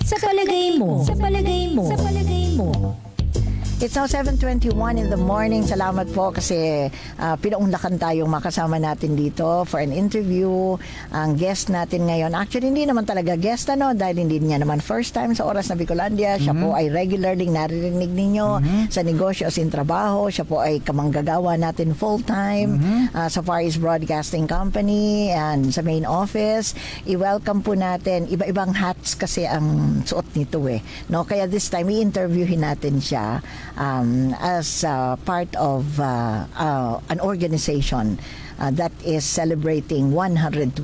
Sa palagay mo. Sa palagay mo. Sa palagay mo. It's now 7:21 in the morning. Salamat po kasi pinaunlakan tayong makasama natin dito for an interview. Ang guest natin ngayon, actually hindi naman talaga guest dahil hindi niya naman first time sa Oras na Bicolandia. Siya po ay regularly naririnig ninyo sa negosyo o sin trabaho. Siya po ay kamanggagawa natin full-time sa Far East Broadcasting Company and sa main office. I-welcome po natin. Iba-ibang hats kasi ang suot nito no? Kaya this time, i-interviewin natin siya as part of an organization that is celebrating 124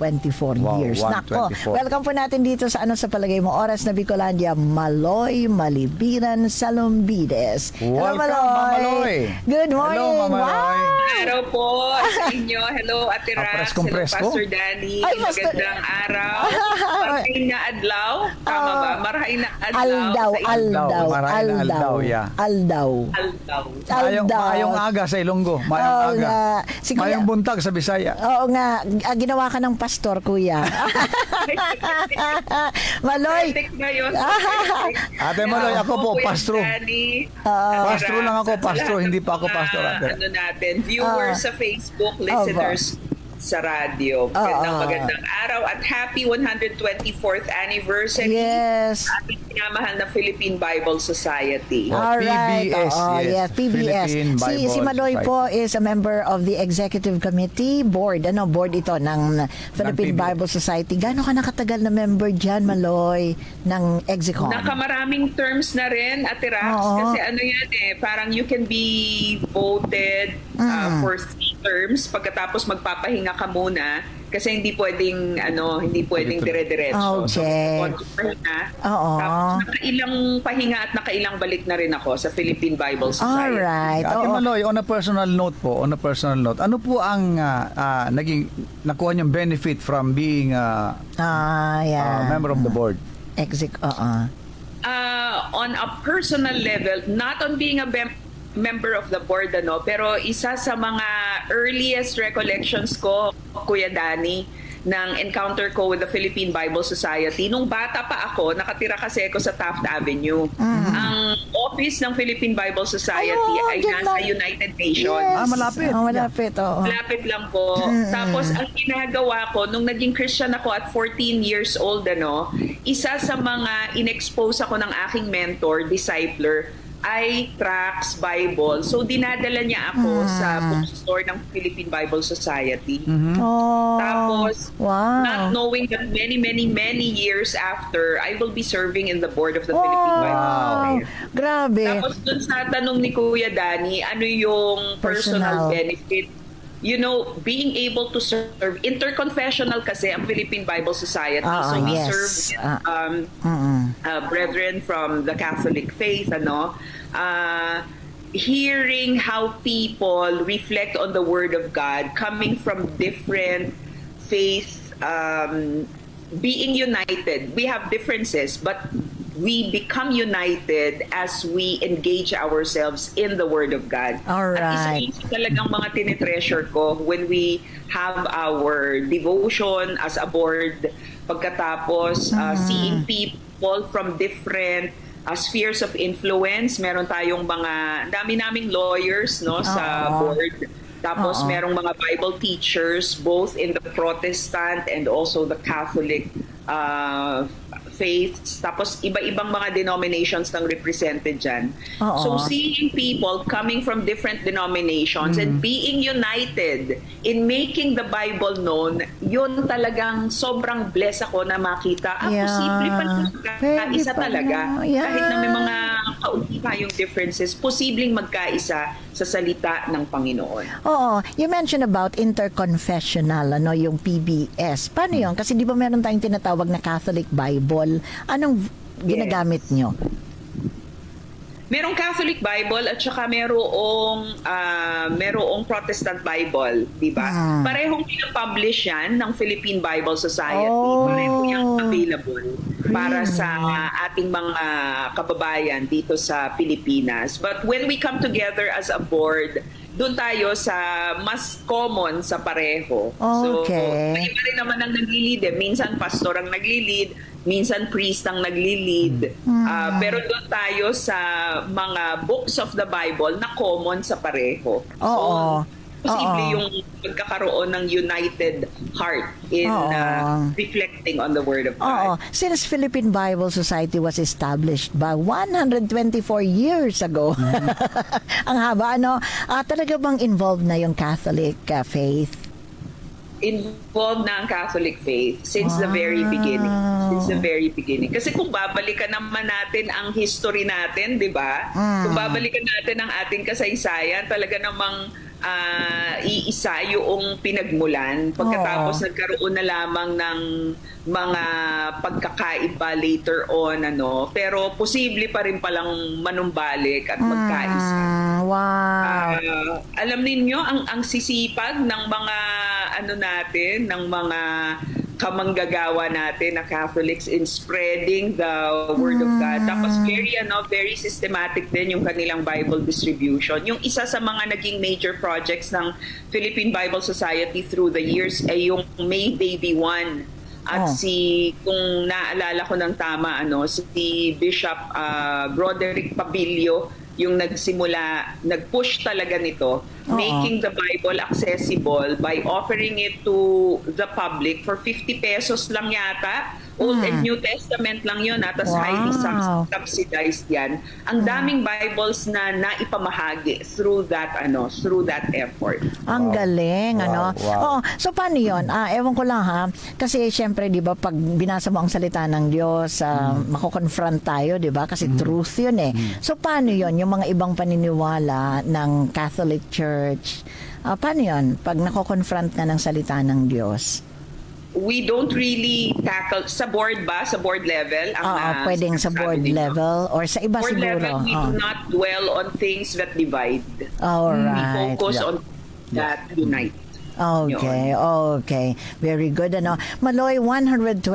years. 124. Welcome po natin dito sa sa palagay mo Oras na Bicolandia, Maloy Malibiran Salombides. Hello, Maloy. Good morning. Hello, Maloy. Araw po sa inyo. Hello, Ate Rax. Hello, Pastor Danny. Magandang araw. Marhay na adlaw. Tama ba? Marhay na adlaw. Aldaw. Mayong aga sa Ilonggo. Mayong aga. Mayong buntag sa Bisaya. Oo nga. Ginawa ka ng pastor, kuya. Maloy. Ate Maloy, ako po, pastro. Pastro lang ako, pastro. Hindi pa ako pastor. Ano natin, viewers sa Facebook, listeners sa radio. Magandang araw at happy 124th anniversary. Yes. Ating pinamahal na Philippine Bible Society. Alright. PBS. Yes, PBS. Si Maloy po is a member of the Executive Committee Board. Board ito ng Philippine Bible Society. Gaano ka nakatagal na member dyan, Maloy, ng Execom? Nakamaraming terms na rin, Ate Rax. Kasi yan parang you can be voted for 3 terms pagkatapos magpapahinga ka muna kasi hindi pwedeng dire-diretso. Okay. So, pahinga. Tapos nakailang pahinga at nakailang balik na rin ako sa Philippine Bible Society. Alright. Ate Maloy, on a personal note, ano po ang naging nakuha niyong benefit from being member of the board? On a personal level, not on being a member of the board, pero isa sa mga earliest recollections ko, Kuya Danny, ng encounter ko with the Philippine Bible Society. Nung bata pa ako, nakatira kasi ako sa Taft Avenue. Ang office ng Philippine Bible Society ay nasa United Nations. Yes. Malapit. Malapit, Malapit lang po. Tapos, ang ginagawa ko, nung naging Christian ako at 14 years old, isa sa mga in-expose ako ng aking mentor, discipler, ay Tracts Bible. So, dinadala niya ako sa bookstore ng Philippine Bible Society. Tapos, not knowing that many years after, I will be serving in the board of the Philippine Bible Society. Grabe. Tapos, dun sa tanong ni Kuya Danny, ano yung personal benefit? Being able to serve, interconfessional kasi ang Philippine Bible Society. So we serve brethren from the Catholic faith, hearing how people reflect on the Word of God, coming from different faiths, being united. We have differences, but we become united as we engage ourselves in the Word of God. At isa talagang mga tinitreasure ko when we have our devotion as a board, pagkatapos seeing people from different spheres of influence. Meron tayong dami naming lawyers sa board. Tapos merong mga Bible teachers both in the Protestant and also the Catholic faiths. Tapos iba-ibang mga denominations nang represented dyan. So seeing people coming from different denominations and being united in making the Bible known, yun talagang sobrang bless ako na makita. Posible pa magkaisa talaga. Kahit na may mga kaunti tayong differences, posibleng magkaisa sa salita ng Panginoon. You mentioned about interconfessional, yung PBS. Paano yun? Kasi di ba meron tayong tinatawag na Catholic Bible? Anong ginagamit nyo? Merong Catholic Bible at saka merong Protestant Bible, di ba? Parehong pinapublish yan ng Philippine Bible Society. Pareho yung available para sa ating mga kababayan dito sa Pilipinas. But when we come together as a board, doon tayo sa mas common sa pareho. So, iba rin naman ang nag-lead. Minsan, pastor ang nag-lead. minsan priest ang nagli-lead. Pero doon tayo sa mga books of the Bible na common sa pareho. Oo. Posible yung pagkakaroon ng united heart in reflecting on the Word of God. Since Philippine Bible Society was established by 124 years ago, ang haba, talaga bang involved na yung Catholic faith? Involved na ang Catholic faith since the very beginning. Since the very beginning. Kasi kung babalikan naman natin ang history natin, di ba? Kung babalikan natin ang ating kasaysayan, talaga namang iisa yung pinagmulan. Pagkatapos nagkaroon na lamang ng mga pagkakaiba later on, pero posible pa rin palang manumbalik at magkaisa. Wow. Alam ninyo ang sisipag ng mga natin, ng mga kamanggagawa natin na Catholics in spreading the Word of God. Tapos very systematic din yung kanilang Bible distribution. Yung isa sa mga naging major projects ng Philippine Bible Society through the years ay yung May Baby One. At kung naalala ko ng tama, si Bishop Broderick Pabilio yung nag-push talaga nito, making the Bible accessible by offering it to the public for 50 pesos lang yata. Old and New Testament lang yun, tapos highly subsidized yan. Ang daming Bibles na naipamahagi through that effort. Ang galing, so paano yun? Ewan ko lang ha, kasi syempre, di ba, pag binasa mo ang salita ng Diyos, mako-confront tayo, di ba? Kasi truth yun eh. So paano yun? Yung mga ibang paniniwala ng Catholic Church, paano yun? Pag nako-confront na ng salita ng Diyos? We don't really tackle sa board level. Pwedeng sa board level or sa iba board siguro. Level, we do not dwell on things that divide. Alright. We focus on that unite. Okay. Very good. Maloy, 124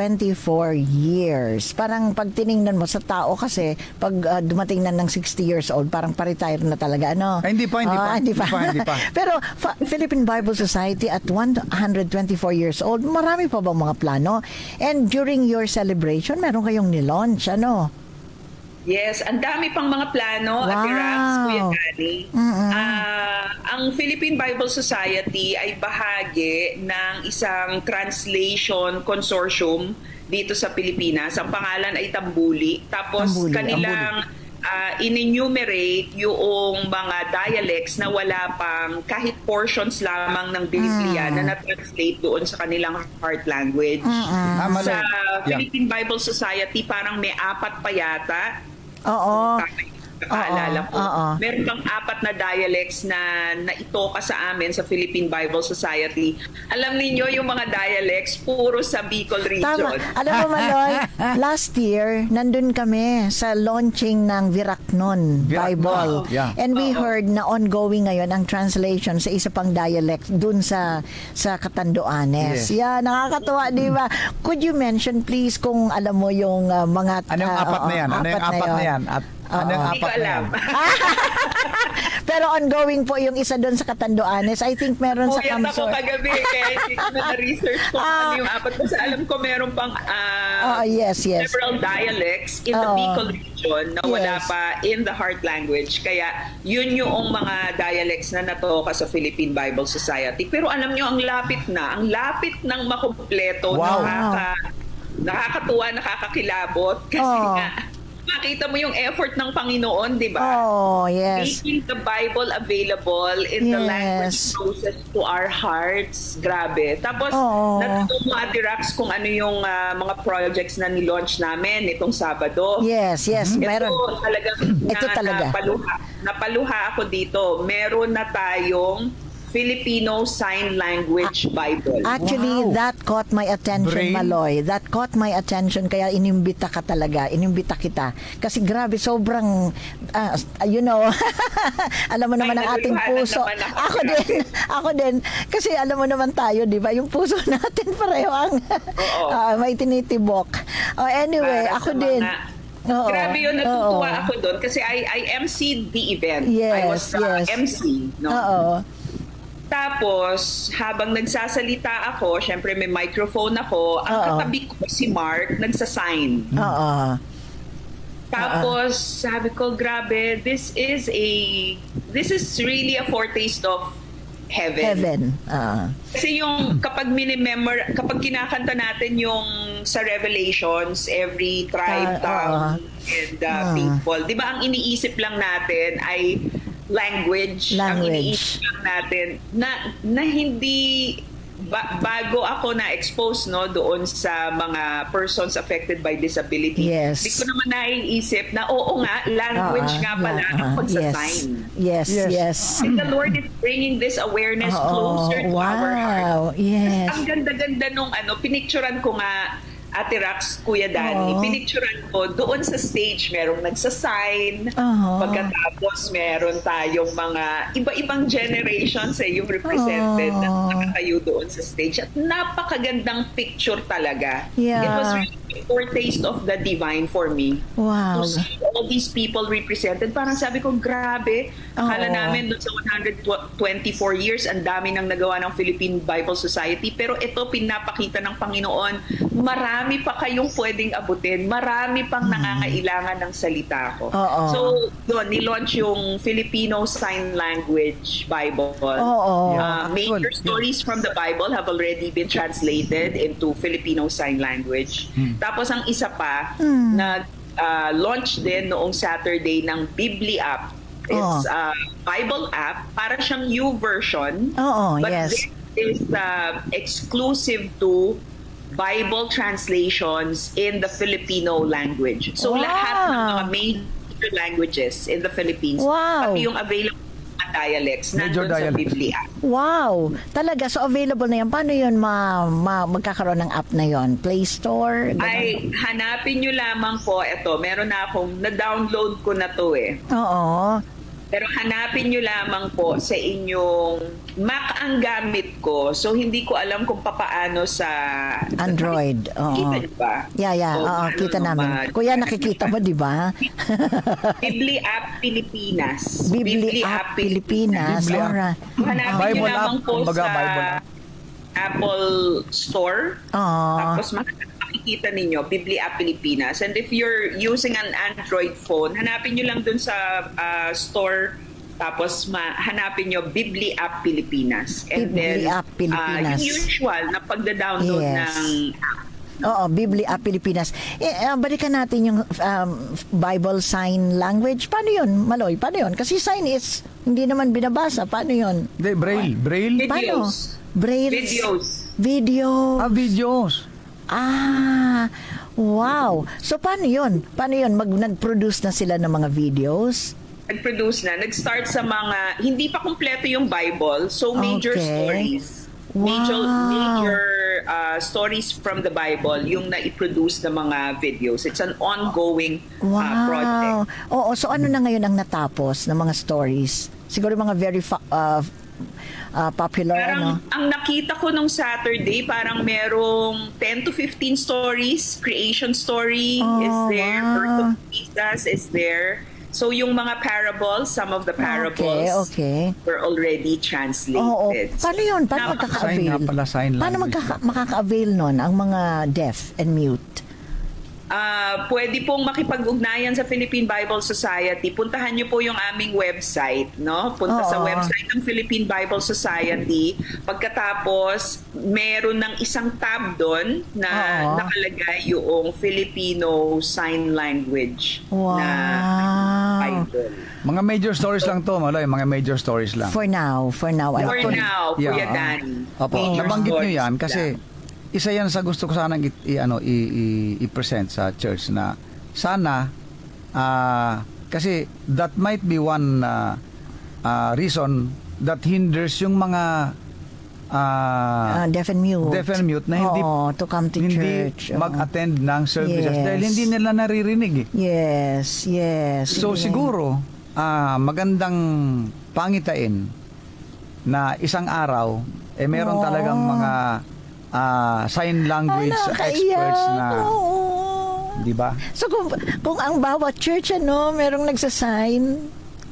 years. Parang pag tiningnan mo sa tao kasi, pag dumating na ng 60 years old, parang pa-retire na talaga, Hindi pa. Pero Philippine Bible Society at 124 years old, marami pa bang mga plano? And during your celebration, meron kayong nilaunch, Yes, ang dami pang mga plano at Rax, Kuya Gani. Ang Philippine Bible Society ay bahagi ng isang translation consortium dito sa Pilipinas. Ang pangalan ay Tambuli. Tapos kanilang in-enumerate yung mga dialects na wala pang kahit portions lamang ng Biblia na na-translate doon sa kanilang heart language. Sa Philippine Bible Society, parang may 4 pa yata. Paalala ko. Meron pang 4 na dialects na naitoka sa amin sa Philippine Bible Society. Alam niyo yung mga dialects puro sa Bicol region. Tama. Alam mo, Maloy, last year, nandun kami sa launching ng Viracnon Bible. And we heard na ongoing ngayon ang translation sa isa pang dialect dun sa Catanduanes. Nakakatuwa, di ba? Could you mention please kung alam mo yung mga... Ano yung 4 na yan? Ano yung 4 na yan? Hindi ko alam. Pero ongoing po yung isa doon sa Catanduanes. I think meron sa Ako Camsor. kagabi kaya hindi ko na-research ko ano yung 4. Kasi alam ko meron pang several dialects in the Bicol region na wala pa in the heart language. Kaya yun yung mga dialects na natoka sa Philippine Bible Society. Pero alam nyo, ang lapit ng makumpleto. Nakakatuwa, nakakakilabot. Kasi nga, makita mo yung effort ng Panginoon, di ba? Making the Bible available in the language closest to our hearts. Grabe. Tapos, natutuwa mo, Ate Rax, kung ano yung mga projects na nilaunch namin itong Sabado. Yes, meron. Ito talaga. Napaluha ako dito. Meron na tayong Filipino Sign Language Bible. Actually, that caught my attention, Maloy. That caught my attention, kaya inimbita ka talaga. Inimbita kita. Kasi grabe, sobrang, alam mo naman ang ating puso. Ako din. Kasi alam mo naman tayo, di ba? Yung puso natin pareho ang may tinitibok. Anyway, ako din. Grabe yun, natutuwa ako doon. Kasi I emceed the event. I was MC. Tapos, habang nagsasalita ako, syempre may microphone ako, ang katabi ko si Mark, nagsasign. Tapos, sabi ko, grabe, this is really a foretaste of heaven. Kasi yung kapag kinakanta natin yung sa Revelations, every tribe, tongue, and people, di ba ang iniisip lang natin ay language. Ang iniisip lang natin na hindi bago ako na-expose doon sa mga persons affected by disability. Hindi ko naman naiisip na oo nga, language nga pala ang pagsasign. Yes. And the Lord is bringing this awareness closer to our heart. Yes. Ang ganda-ganda nung pinicturean ko nga Ate Rax, Kuya Danny, pinicturean ko doon sa stage, merong nagsasign, pagkatapos meron tayong mga iba-ibang generations yung represented na nakatayo doon sa stage. At napakagandang picture talaga. It was really a foretaste of the divine for me. Wow. To see all these people represented, parang sabi ko, grabe. Akala namin doon sa 124 years, ang dami nang nagawa ng Philippine Bible Society. Pero ito, pinapakita ng Panginoon, marami pa kayong pwedeng abutin. Marami pang nangangailangan ng salita ko. So, doon, nilaunch yung Filipino Sign Language Bible. Major stories from the Bible have already been translated into Filipino Sign Language. Tapos, ang isa pa, launch din noong Saturday ng Bibli app. It's a Bible app. Para siyang YouVersion. But this is exclusive to Bible translations in the Filipino language. So lahat ng mga major languages in the Philippines, pati yung available na dialects nandun sa Biblia. Wow! Talaga, so available na yan. Paano yun magkakaroon ng app na yon? Play Store? Ay, hanapin nyo lamang po. Ito, meron na akong, na-download ko na to Pero hanapin nyo lamang po sa inyong Mac ang gamit ko. So, hindi ko alam kung papaano sa Android. Kita nyo ba? Kita namin. Kuya, nakikita mo, di ba? Bibli App Pilipinas. Bibli App Pilipinas. Hanapin nyo lamang po sa Apple Store. Tapos makikita ninyo, Bibli App Pilipinas. And if you're using an Android phone, hanapin nyo lang dun sa store, tapos hanapin nyo Bibli App Pilipinas. And Bibli App Pilipinas. Yung usual na pagda-download ng app. Bibli App Pilipinas. Balikan natin yung Bible Sign Language. Paano yun, Maloy? Paano yun? Kasi sign is hindi naman binabasa. Paano yun? Braille. Videos. Paano? Braille. Videos. Videos. Wow. So, paano yun? Nag-produce na sila ng mga videos? Nag-produce na. Nag-start sa mga, hindi pa kumpleto yung Bible, so major stories. Major stories from the Bible, yung na-produce na mga videos. It's an ongoing project. So ano na ngayon ang natapos ng mga stories? Siguro mga very popular, parang, ang nakita ko nung Saturday, parang merong 10 to 15 stories. Creation story is there. Birth of Jesus is there. So yung mga parables, some of the parables were already translated. Paano yun? Paano magkaka-avail? Paano makaka-avail nun ang mga deaf and mute? Pwede pong makipag-ugnayan sa Philippine Bible Society. Puntahan niyo po yung aming website, no? Punta sa website ng Philippine Bible Society. Pagkatapos, meron ng isang tab doon na nakalagay yung Filipino Sign Language na Bible. Mga major stories lang to, Maloy. Mga major stories lang. For now, Kuya Danny. Nabanggit nyo yan kasi isa yan sa gusto ko sanang i-present sa church na sana kasi that might be one reason that hinders yung mga deaf and mute na hindi to come to church, mag-attend ng services dahil hindi nila naririnig. Yes. So siguro magandang pangitain na isang araw meron talagang mga sign language experts na di ba? So kung ang bawat church merong nagsa-sign,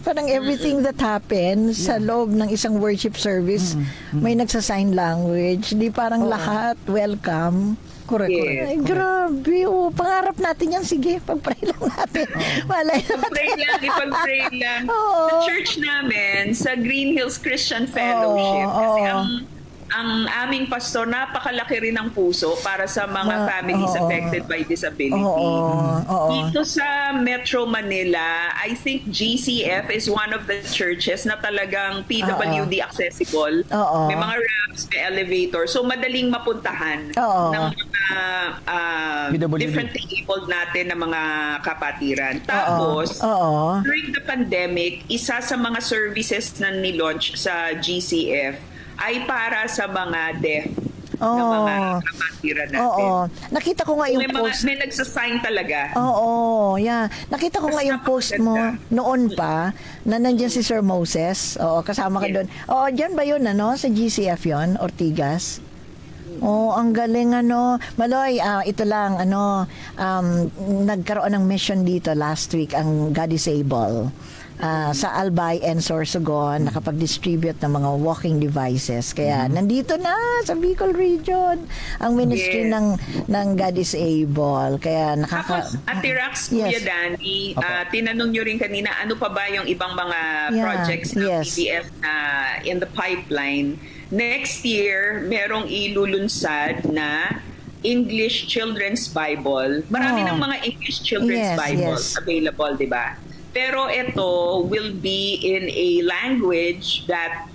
Parang everything that happens sa loob ng isang worship service, may nagsa-sign language. Di parang lahat welcome. Correct, Yes. correct. Ay, grabe. Oh, pangarap natin yan. Sige, pag-pray lang natin. Malay Ipag-pray lang, ipag-pray lang. Oo. Sa church namin, sa Green Hills Christian Fellowship, Oo, kasi oo. ang aming pastor, napakalaki rin ng puso para sa mga families oo. affected by disability. Oo. Dito sa Metro Manila, I think GCF is one of the churches na talagang PWD accessible. Oo. May mga ramps, may elevator. So, madaling mapuntahan Oo. ng mga PWD. different disabled natin na mga kapatiran. Tapos, Oo. during the pandemic, isa sa mga services na nilaunch sa GCF ay para sa mga deaf na mga kapatiran natin. Oo. Nakita ko nga yung post. May nagsasign talaga. Oo, yeah. Nakita ko nga yung post mo noon pa na nandiyan si Sir Moses. Oo, kasama ka Yes. doon. Oo, diyan ba yun, ano? Sa GCF yun? Ortigas? Oh, ang galing ano. Maloy, ito lang nagkaroon ng mission dito last week ang God is Able. Sa Albay and Sorsogon, nakapag-distribute ng mga walking devices. Kaya nandito na sa Bicol region ang ministry Yes. ng God is Able. Kaya Tapos, Ate Rax, Kuya Yes. Danny, tinanong nyo rin kanina, ano pa ba yung ibang mga Yeah, projects ng yes. PBF na in the pipeline? Next year, merong ilulunsad na English Children's Bible. Marami ng mga English Children's Yes, Bible yes. available, di ba? Pero ito will be in a language that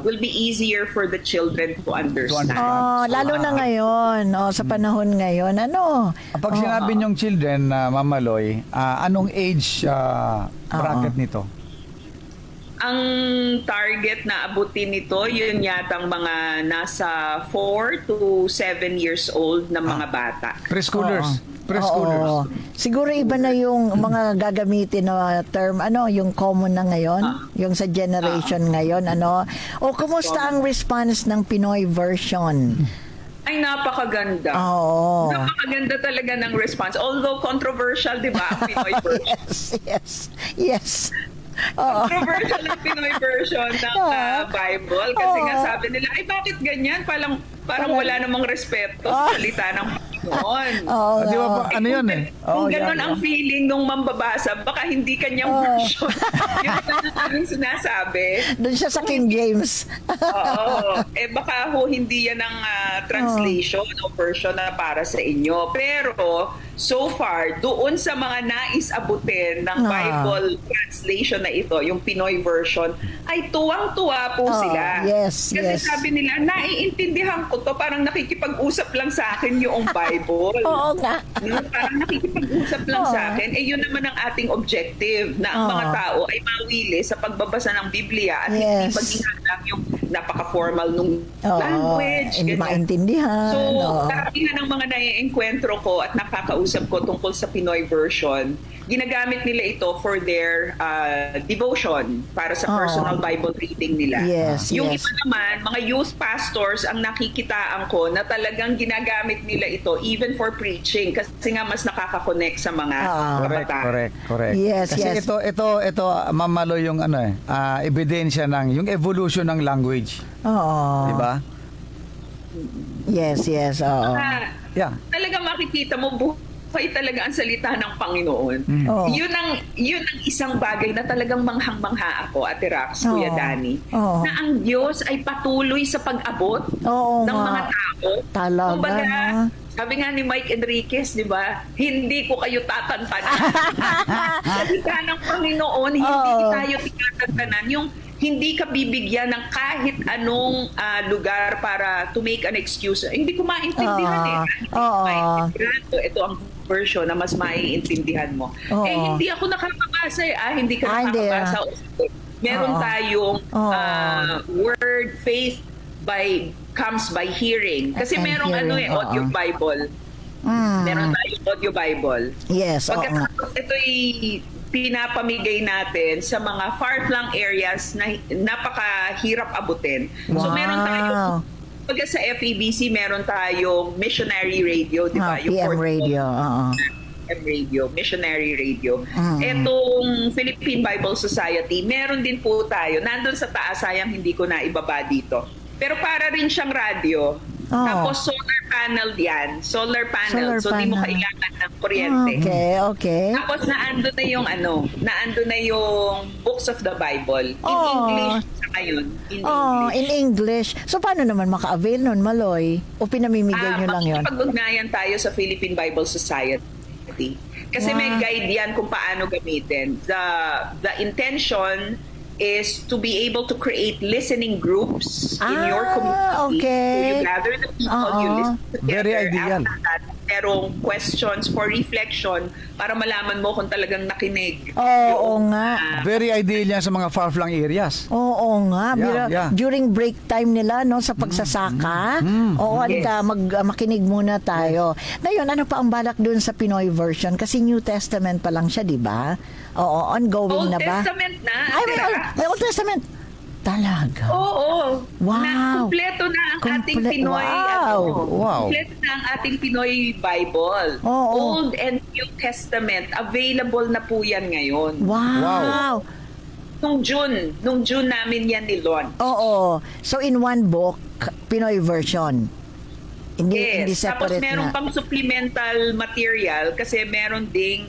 will be easier for the children to understand. Oh, lalo na ngayon, sa panahon ngayon, Pag sinabi niyong children, Mamaloy, anong age bracket nito? Ang target na abutin nito, yun yatang mga nasa 4 to 7 years old na mga bata. Preschoolers. Oo. Siguro iba na yung mga gagamitin na term, yung common na ngayon, yung sa generation ngayon, kumusta ang response ng Pinoy version? Ay, napakaganda. Oo. Napakaganda talaga ng response. Although controversial, di ba, ang Pinoy version? Yes. Controversial ang Pinoy version ng Bible. Kasi nga sabi nila, ay bakit ganyan? Parang wala namang respeto sa salita ng Panginoon. Di ba po, ano yun eh? Kung gano'n ang feeling nung mambabasa, baka hindi kanyang version. Yun ang aming sinasabi. Doon siya sa King James. Oo. Baka hindi yan ang translation o version na para sa inyo. Pero, so far, doon sa mga nais abutin ng Bible translation na ito, yung Pinoy version, ay tuwang-tuwa po sila. Yes, Kasi yes. sabi nila, naiintindihan ko to, parang nakikipag-usap lang sa akin yung Bible. Oo nga. Parang nakikipag-usap lang sa akin. Yun naman ang ating objective, na ang mga tao ay mawili sa pagbabasa ng Biblia at hindi Yes. maging lang yung napaka-formal nung language. Hindi ganyan. maintindihan. So, karamihan ng mga naienkwentro ko at nakakausap ko tungkol sa Pinoy version, ginagamit nila ito for their devotion, para sa personal Bible reading nila. Yes, Yung yes. iba naman, mga youth pastors ang nakikitaan ko na talagang ginagamit nila ito even for preaching kasi nga mas nakaka-connect sa mga kabataan. Correct. Yes, Kasi yes. ito Mamaloy yung ebidensya ng yung evolution ng language. Oo. Di ba? Yes, oo. Yeah. Talaga makikita mo buhay talaga ang salita ng Panginoon. Oo. Yun ang isang bagay na talagang manghang-mangha ako, Ate Rax, Kuya Oo. Danny, Oo. na ang Diyos ay patuloy sa pag-abot Oo ng nga. mga tao. Talaga, Kumbaga, no? sabi nga ni Mike Enriquez, di ba? Hindi ko kayo tatantanan. Salita ng Panginoon, hindi tayo tinatantanan. Yung hindi ka bibigyan ng kahit anong lugar para to make an excuse. Hindi ko maintindihan Ito ang version na mas maiintindihan mo. Hindi ako nakakabasa hindi ka nakakabasa. Meron tayong word, faith comes by hearing. Kasi And merong hearing, audio Bible. Meron tayong audio Bible. Yes, Pagkatapos ito'y pinapamigay natin sa mga far-flung areas na napakahirap abutin. So meron tayong, pagka sa FEBC, meron tayong missionary radio, di ba? PM radio, FM radio, missionary radio. Etong Philippine Bible Society, meron din po tayo. Nandun sa taas, sayang hindi ko na ibaba dito. Pero para rin siyang radio. Tapos solar panel yan. Solar panel. So di mo kailangan ng kuryente. Okay. Tapos naando na yung Books of the Bible. In English sa ngayon. In English. So paano naman maka-avail nun, Maloy? O pinamimigay nyo lang yun? Makikipag-ugnayan tayo sa Philippine Bible Society. Kasi may guide yan kung paano gamitin. The intention is to be able to create listening groups in your community. Okay. So you gather the people, you listen together. Very ideal. After that, merong questions for reflection para malaman mo kung talagang nakinig. Oo nga. Very ideal yan sa mga far-flung areas. Oo nga. Yeah. During break time nila, no, sa pagsasaka. Makinig muna tayo. Ngayon, ano pa ang balak dun sa Pinoy version? Kasi New Testament pa lang siya, di ba? Oo, ongoing Old na ba? Testament na. Ay, may Old Testament. Talaga? Oo. Wow. Kumpleto na ang ating Pinoy. Wow. Kumpleto na ang ating Pinoy Bible. Old and New Testament. Available na po yan ngayon. Wow. Nung June namin yan ni-launch. Oo. So in one book, Pinoy version. Hindi separate. Tapos meron na. pang supplemental material kasi meron ding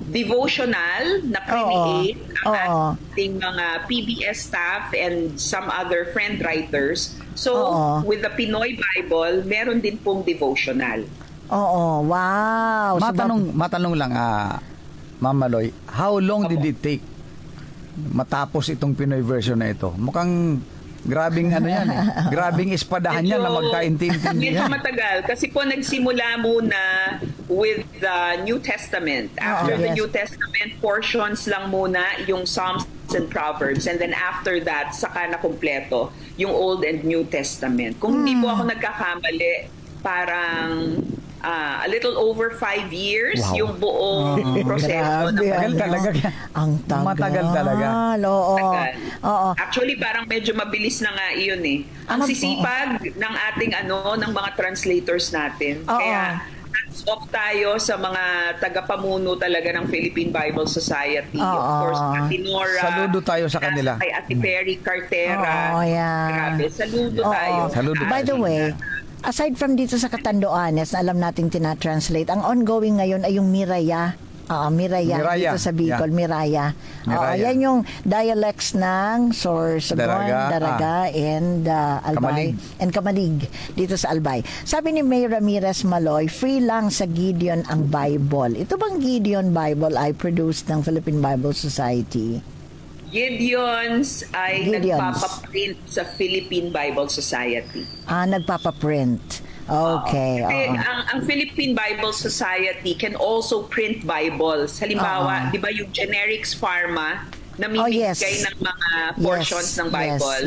devotional na create ang ating mga PBS staff and some other friend writers. So, with the Pinoy Bible, meron din pong devotional. Oo, wow. Matanong lang, Ma'am Maloy, how long did it take matapos itong Pinoy version na ito? Mukhang grabing yan grabing espadahan yan na magkaintindihan. Medyo matagal kasi po nagsimula muna with the New Testament. After the New Testament, portions lang muna yung Psalms and Proverbs, and then after that saka na kumpleto yung Old and New Testament. Kung hindi po ako nagkakamali, parang a little over 5 years yung buong proseso. Tagal talaga. Ang tagal. Matagal talaga. Oo. Actually, parang medyo mabilis na nga iyon eh. Ang sisipag ng ating ng mga translators natin. Kaya hands off tayo sa mga tagapamuno talaga ng Philippine Bible Society. Of course, Ate Nora. Saludo tayo sa kanila. Kay Ate Perry Cartera. Grabe. Saludo tayo. By the way, aside from dito sa Catanduanes, alam nating tinatranslate, ang ongoing ngayon ay yung Miraya. Miraya. Dito sa Bicol, Miraya. Yan yung dialects ng Sorsogon, Daraga, and Albay. And Kamalig dito sa Albay. Sabi ni May Ramirez Maloy, free lang sa Gideon ang Bible. Ito bang Gideon Bible ay produced ng Philippine Bible Society? Gideon's ay nagpapaprint sa Philippine Bible Society. Nagpapaprint. Okay. Ang Philippine Bible Society can also print Bibles. Halimbawa, di ba yung Generics Pharma namimigay ng mga portions ng Bible.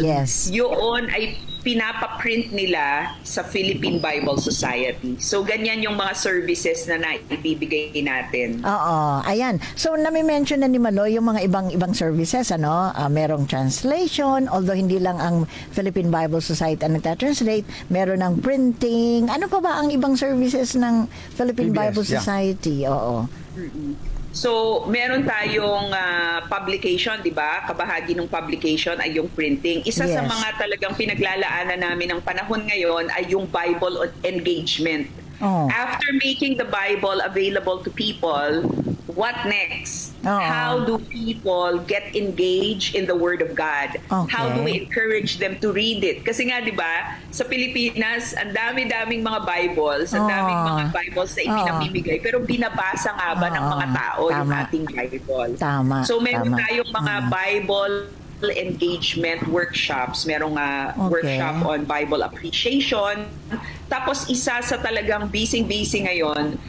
Yun ay pinapaprint nila sa Philippine Bible Society. So, ganyan yung mga services na naibibigay natin. Ayan. So, nami-mention na ni Maloy yung mga ibang services, merong translation, although hindi lang ang Philippine Bible Society ang nagtatranslate, meron ng printing. Ano pa ba ang ibang services ng Philippine Bible Society? So, meron tayong publication, di ba? Kabahagi ng publication ay yung printing. Isa sa mga talagang pinaglalaanan namin ng panahon ngayon ay yung Bible engagement. After making the Bible available to people, what next? How do people get engaged in the Word of God? How do we encourage them to read it? Kasi nga, di ba, sa Pilipinas, ang dami-daming mga Bibles, ang daming mga Bibles na ipinamimigay, pero binabasa nga ba ng mga tao yung ating Bible? So, meron tayong mga Bible engagement workshops. Merong workshop on Bible appreciation. Tapos, isa sa talagang busy-busy ngayon,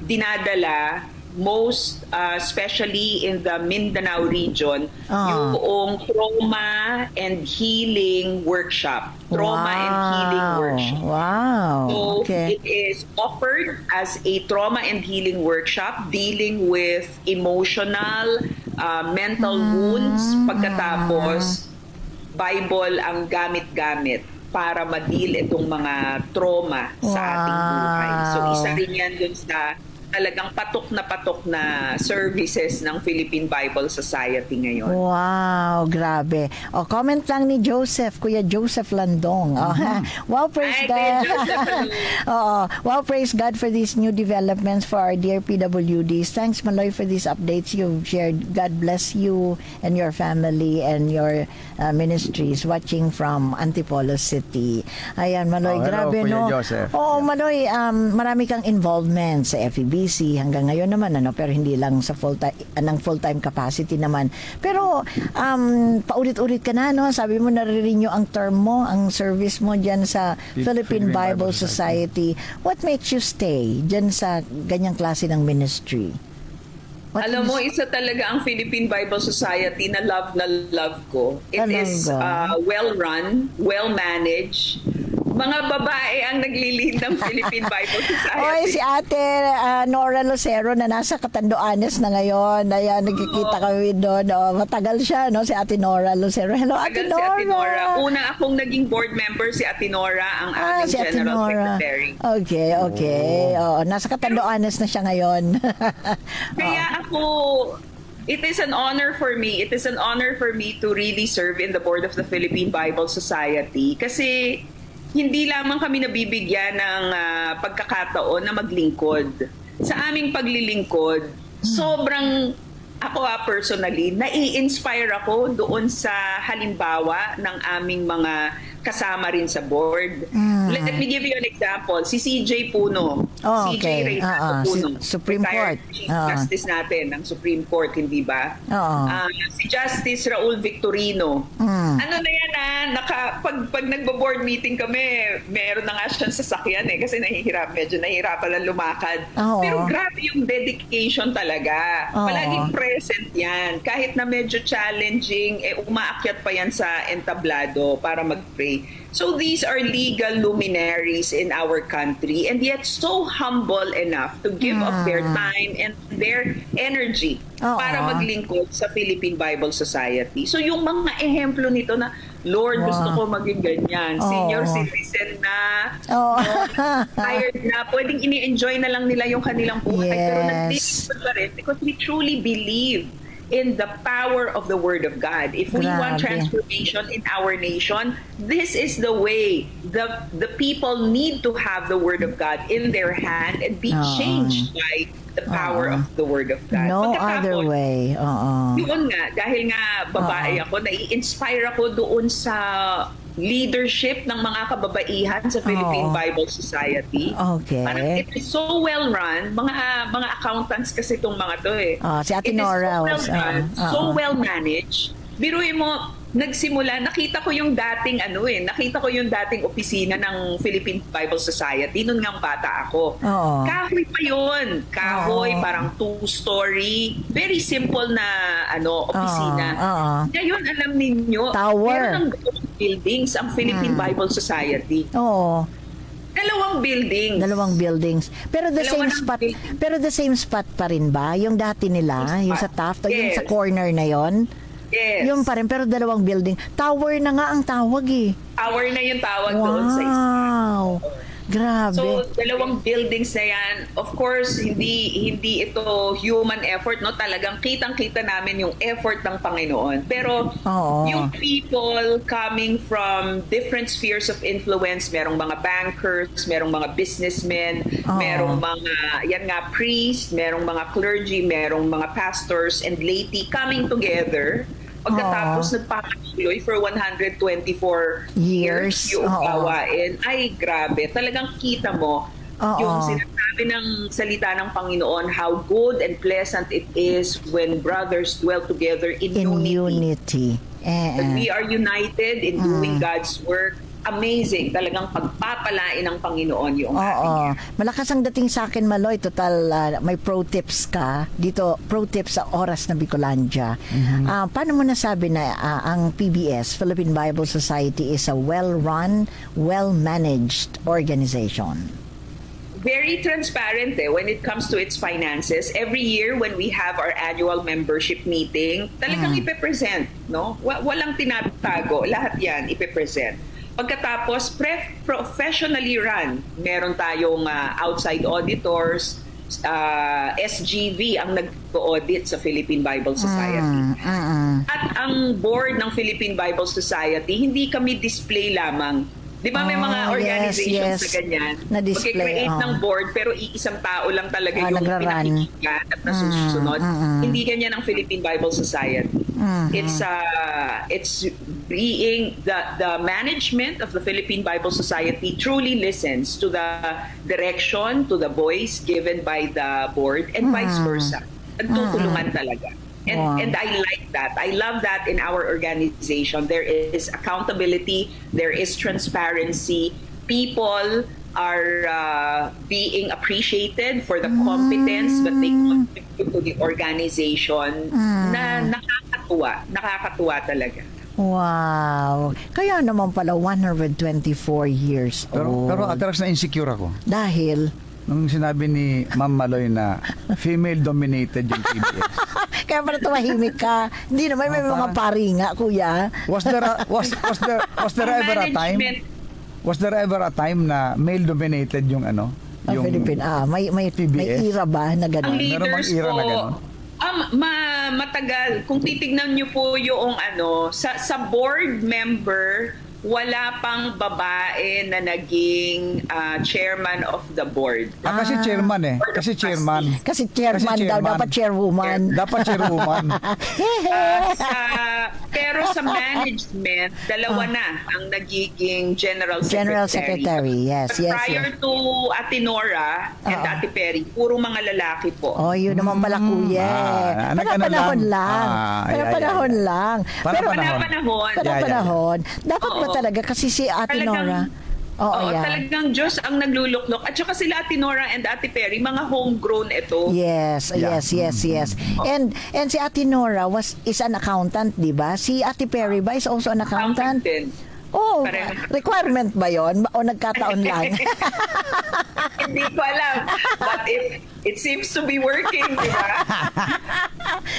dinadala most especially in the Mindanao region yung trauma and healing workshop. So it is offered as a trauma and healing workshop dealing with emotional mental wounds, pagkatapos Bible ang gamit-gamit para ma-deal itong mga trauma sa ating buhay. So isa rin yan dun sa talagang patok na services ng Philippine Bible Society ngayon. Wow, grabe. O, comment lang ni Joseph, Kuya Joseph Landong. Wow, praise Ay, God. Kuya Joseph, Oo. Wow, praise God for these new developments for our dear PWDs. Thanks, Maloy, for these updates you've shared. God bless you and your family and your ministries watching from Antipolo City. Ayan, Maloy, Hello, grabe, Kuya no? Joseph. Oo, Maloy, marami kang involvement sa FEBC hanggang ngayon naman, pero hindi lang sa full-time capacity naman. Pero paulit-ulit ka na, no? Sabi mo nare-renew ang term mo, ang service mo diyan sa Philippine Bible Society. What makes you stay diyan sa ganyang klase ng ministry? Alam mo, isa talaga ang Philippine Bible Society na love ko. It is well-run, well-managed. Mga babae ang nagli-lead ng Philippine Bible Society. Oy, si Ate Nora Lucero na nasa Catanduanes na ngayon. Ayan, nagkikita kami doon. Matagal siya, no? Si Ate Nora Lucero. Hello, Ate Nora. Si Ate Nora. Una akong naging board member, si Ate Nora, ang aming si Ate General Nora. Secretary. Okay. Oo, nasa Catanduanes na siya ngayon. Kaya ako, it is an honor for me. It is an honor for me to really serve in the board of the Philippine Bible Society. Kasi hindi lamang kami nabibigyan ng pagkakataon na maglingkod. Sa aming paglilingkod, sobrang ako personally, nai-inspire ako doon sa halimbawa ng aming mga kasama rin sa board. Let me give you an example. Si CJ Puno. CJ Reynaldo Puno. Supreme Court. Chief Justice natin ng Supreme Court, hindi ba? Si Justice Raul Victorino. Ano na yan pag nagbo-board meeting kami, meron na nga siyang sasakyan kasi medyo nahihirapan lang lumakad. Pero grabe yung dedication talaga. Palaging present yan. Kahit na medyo challenging, umaakyat pa yan sa entablado para mag-pray. So these are legal luminaries in our country and yet so humble enough to give of their time and their energy para maglingkod sa Philippine Bible Society. So yung mga ehemplo nito na, Lord, gusto ko maging ganyan. Senior citizen na, tired na, pwedeng ini-enjoy na lang nila yung kanilang buhay. Pero nag-lingkod pa rin because we truly believe in the power of the Word of God. If we want transformation in our nation, this is the way. The people need to have the Word of God in their hand and be changed by the power of the Word of God. No other way. Yun nga, dahil nga babae ako, nai-inspire ako doon sa leadership ng mga kababaihan sa Philippine Bible Society. Parang it is so well run. Mga accountants kasi itong mga to si Ate Nora was so well managed. Biruin mo, nagsimula, nakita ko yung dating opisina ng Philippine Bible Society noon nga bata ako. Kahoy pa yun. Kahoy, parang 2-story. Very simple na opisina. Ngayon, alam ninyo, meron ng buildings ang Philippine Bible Society. Dalawang buildings. Pero the same spot pa rin ba? Yung dati nila, yung sa Taft, yung sa corner na yon. Yes. Yung pa rin, pero dalawang building. Tower na nga ang tawag Tower na yung tawag doon sa isa. Wow. Grabe. So, dalawang buildings na yan. Of course, hindi ito human effort, no? Talagang kitang-kita namin yung effort ng Panginoon. Pero yung people coming from different spheres of influence, merong mga bankers, merong mga businessmen, merong mga, priests, merong mga clergy, merong mga pastors and laity coming together. Pagkatapos nagpapatuloy for 124 years yung gawain. Ay, grabe. Talagang kita mo yung sinasabi ng salita ng Panginoon, how good and pleasant it is when brothers dwell together in unity. That we are united in doing God's work. Amazing. Talagang pagpapalain ng Panginoon yung ating. Malakas ang dating sa akin, Maloy. Total, may pro tips ka. Dito, pro tips sa oras na Bicolandia. Paano mo nasabi na ang PBS, Philippine Bible Society, is a well-run, well-managed organization? Very transparent when it comes to its finances. Every year when we have our annual membership meeting, talagang ipepresent, no? Walang tinatago. Lahat yan ipepresent. Pagkatapos, professionally run. Meron tayong outside auditors. SGV ang nag-audit sa Philippine Bible Society. At ang board ng Philippine Bible Society, hindi kami display lamang. Di ba may mga organizations yes. na ganyan? Na-display, Mag-create ng board pero iisang tao lang talaga yung pinakikinggan at nasusunod. Hindi ganyan ang Philippine Bible Society. It's being the management of the Philippine Bible Society truly listens to the direction, to the voice given by the board and vice versa. Nagtutulungan talaga. And I like that. I love that in our organization. There is accountability, there is transparency. People are being appreciated for the competence that they contribute to the organization. Na nakakatuwa talaga. Wow. Kaya naman pala 124 years old. Pero atras na insecure ako. Dahil nung sinabi ni Ma'am Maloy na female-dominated yung PBS. Kaya pala tumahimik ka. Hindi naman may mga pari nga, kuya. Was there ever a time? Was there ever a time na male-dominated yung ano? Yung Philippine. May era ba na gano'n? Ang leaders po, matagal. Kung titignan niyo po yung sa board member, wala pang babae na naging chairman of the board. Kasi chairman eh. Kasi chairman. Kasi chairman daw, dapat chairwoman. Dapat chairwoman. Pero sa management, dalawa na ang nagiging general secretary. General secretary, yes. Prior to Ate Nora and Ate Perry, puro mga lalaki po. Oh, yun naman pala, kuya. Panahon lang. Panahon. Dapat ba talaga? Kasi si Ate Nora. Talagang Diyos ang nagluluklok. At saka sila Ate Nora and Ate Perry, mga homegrown ito. Yes. And si Ate Nora is an accountant, di ba? Si Ate Perry ba is also an accountant? Oh, requirement ba yon o nagkataon lang? Hindi ko alam. But it seems to be working, di ba?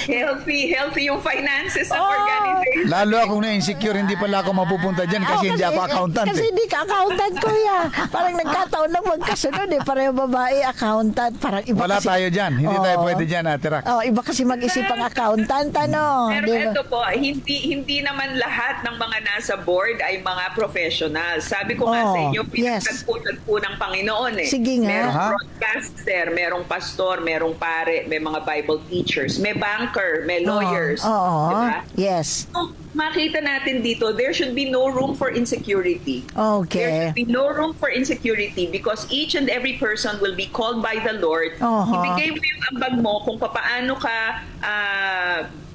Healthy yung finances ng organization. Lalo akong na-insecure, hindi pala ako mapupunta dyan kasi hindi ako accountant. Kasi hindi ka accountant, kuya. Parang nagkataon lang magkasunod eh. Pareho babae, accountant. Parang iba wala kasi, tayo dyan. Hindi tayo pwede dyan, Ate Rax. Iba kasi mag-isip ang accountant, ano? Pero ito po, hindi naman lahat ng mga nasa board ay mga professional. Sabi ko nga sa inyo, pinagtagpo ng Panginoon eh. Sige nga. Merong broadcaster, merong pastor, merong pare, may mga Bible teachers, may banker, may lawyers. Diba? Yes. So, makita natin dito, there should be no room for insecurity. Okay. There should be no room for insecurity because each and every person will be called by the Lord. Ibigay mo yung ambag mo kung paano ka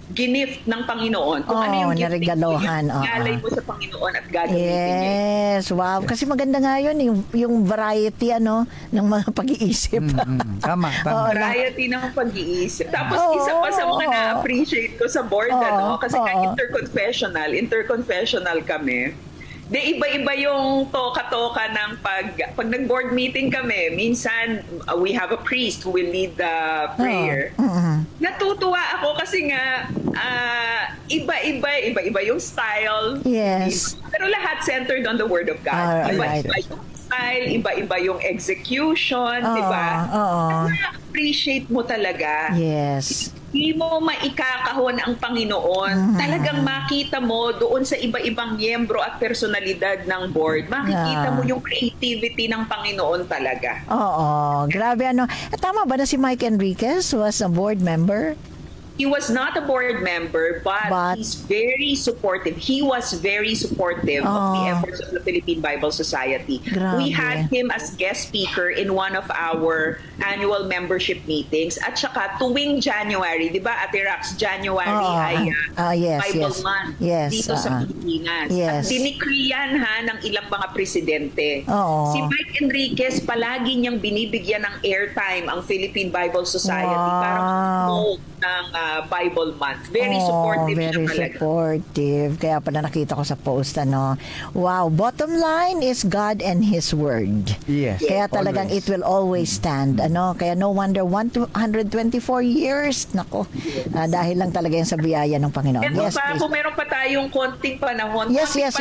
ginift ng Panginoon. Kung ano yung gift mo, ialay mo sa Panginoon at gagamitin niya. Yes, wow. Kasi maganda nga yun, yung variety ng mga pag-iisip. Tama. Variety ng pag-iisip. Tapos isa pa sa mga na-appreciate ko sa board, kasi interconfessional kami. Iba-iba yung toka-toka ng pag nag-board meeting kami, minsan we have a priest who will lead the prayer. Natutuwa ako kasi nga iba-iba yung style. Yes. Pero lahat centered on the Word of God. Iba-iba yung style, iba-iba yung execution, di ba? Na-appreciate mo talaga. Yes. Hindi mo maikakahon ang Panginoon. Talagang makita mo doon sa iba-ibang miyembro at personalidad ng board. Makikita mo yung creativity ng Panginoon talaga. Grabe Tama ba na si Mike Enriquez was a board member? He was not a board member, but he's very supportive. He was very supportive of the efforts of the Philippine Bible Society. Grabe. We had him as guest speaker in one of our annual membership meetings. At saka tuwing January, di ba, Ate Rax, January ay Bible Month dito sa Pilipinas. At dinikriyan ng ilang mga presidente. Si Mike Enriquez, palagi niyang binibigyan ng airtime ang Philippine Bible Society para mag-promote ng Bible Month. Very supportive siya talaga. Very supportive. Kaya pala nakita ko sa post, Wow. Bottom line is God and His Word. Yes. Kaya talagang it will always stand. Kaya no wonder 124 years. Nako. Dahil lang talaga yan sa biyaya ng Panginoon. Yes, please. Kung meron pa tayong konting panahon. Yes, please.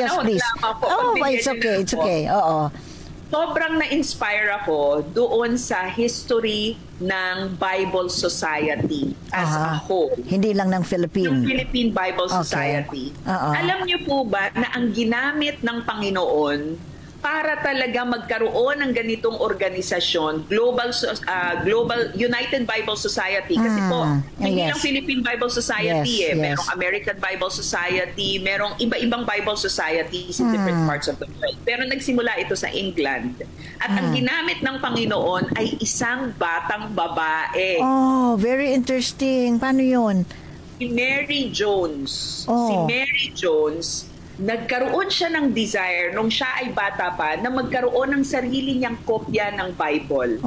It's okay. sobrang na-inspire ako doon sa history ng Bible Society as a whole. Hindi lang ng Philippine. Yung Philippine Bible Society. Alam niyo po ba na ang ginamit ng Panginoon para talaga magkaroon ng ganitong organisasyon, Global United Bible Society, kasi po hindi lang Philippine Bible Society, merong American Bible Society, merong iba-ibang Bible societies in different parts of the world. Pero nagsimula ito sa England. At ang ginamit ng Panginoon ay isang batang babae. Oh, very interesting. Paano yun? Si Mary Jones. Si Mary Jones, nagkaroon siya ng desire nung siya ay bata pa na magkaroon ng sarili niyang kopya ng Bible.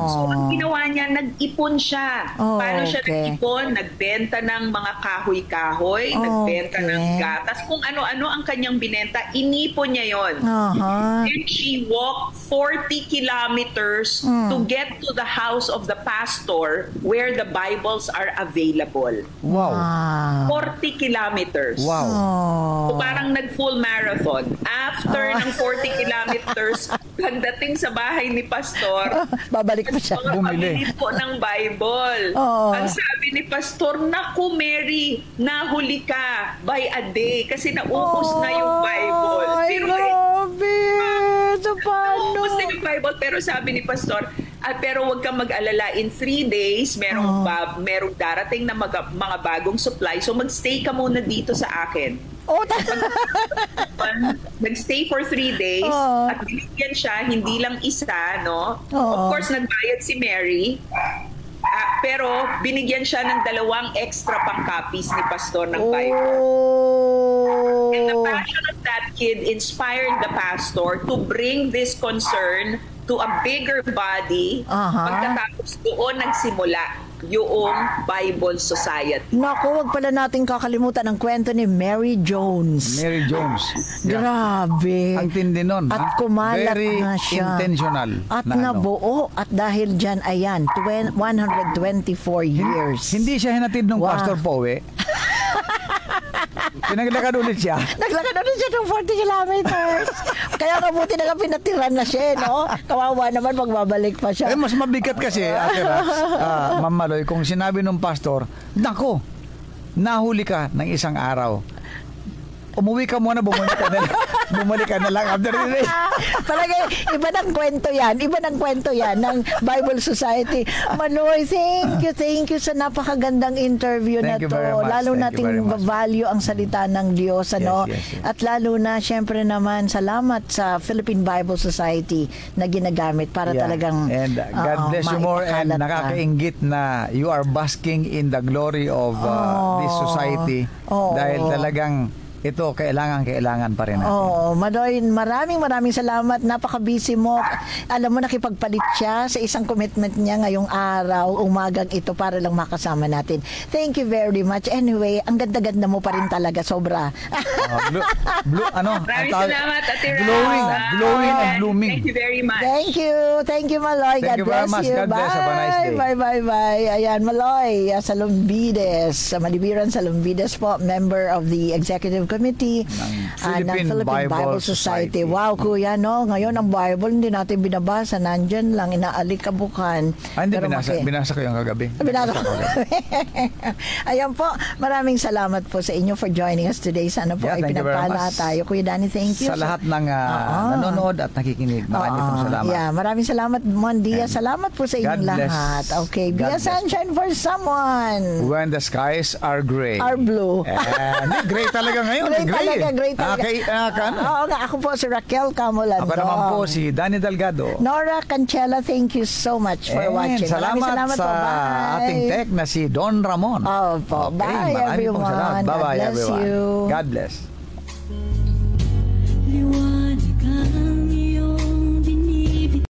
So, ang ginawa niya, nag-ipon siya. Paano siya nag-ipon? Nagbenta ng mga kahoy-kahoy, nagbenta ng gatas, kung ano-ano ang kanyang binenta, inipon niya yon. And she walked 40 kilometers to get to the house of the pastor where the Bibles are available. Wow. 40 kilometers. Wow. So, parang nag-full marathon. After ng 40 kilometers, pagdating sa bahay ni Pastor, babalik pa siya. Bumili po ng Bible. Ang sabi ni Pastor, naku Mary, nahuli ka by a day kasi naubos na yung Bible. Ay, grabe! So, paano? Naubos na yung Bible, pero sabi ni Pastor, pero huwag kang mag-alala, in 3 days, merong darating na mga bagong supply, so magstay ka muna dito sa akin. Nag-stay for 3 days at binigyan siya, hindi lang isa, no? Of course, nagbayad si Mary, pero binigyan siya ng 2 extra pang copies ni Pastor ng Bible. And the passion of that kid inspired the pastor to bring this concern to a bigger body. Pagkatapos doon nagsimula yung Bible Society. Naku, wag pala natin kakalimutan ang kwento ni Mary Jones. Mary Jones. Grabe. Ang tindi nun. At kumalat Very na siya. Intentional. At nabuo. At dahil dyan, ayan, 124 years. Hindi siya hinatid ng pastor po, Pinaglakad ulit siya. Naglakad ulit siya ng 40 kilometers. Kaya kabuti na nga pinatiran na siya, no? Kawawa naman, magbabalik pa siya. Mas mabigat kasi, Ate Rax, Ma'am Maloy, kung sinabi ng pastor, nako, nahuli ka ng isang araw. Umuwi ka muna, bumalik ka na lang after the day. Palagay, iba ng kwento yan ng Bible Society. Manoy, thank you sa napakagandang interview na to. Lalo nating value ang salita ng Diyos, ano? Yes. At lalo na, syempre naman, salamat sa Philippine Bible Society na ginagamit para talagang and God bless you more, and nakakainggit na you are basking in the glory of this society dahil talagang ito, kailangan pa rin natin. Manoy, maraming salamat. Napaka-busy mo. Alam mo, nakipagpalit siya sa isang commitment niya ngayong araw, umagang ito, para lang makasama natin. Thank you very much. Anyway, ang ganda-ganda mo pa rin talaga, sobra. Maraming salamat, Ate Rax. Glowing and blooming. Thank you very much. Thank you, Maloy. Thank you very much. God bless. Have a nice day. Bye. Ayan, Maloy Salumbides, Malibiran Salumbides po, member of the Executive Committee ng Philippine Bible Society. Wow, kuya, no? Ngayon ang Bible hindi natin binabasa, nandyan lang, inaalikabukan. Hindi, binasa ko yung kagabi. Binasa ko. Ayan po, maraming salamat po sa inyo for joining us today. Sana po ay pinagpala tayo. Kuya Danny, thank you. Sa lahat ng nanonood at nakikinig. Maraming salamat. Maraming salamat, Mon Dia. Salamat po sa inyong lahat. Okay, be a sunshine for someone. When the skies are gray. Are blue. Gray talaga ngayon. Great talaga. Oo nga, ako po si Raquel Camolando. Ako naman po si Danny Delgado. Nora Cancela, thank you so much for watching. Salamat sa ating tech na si Don Ramon. Bye everyone. Bye-bye God bless everyone. you. God bless.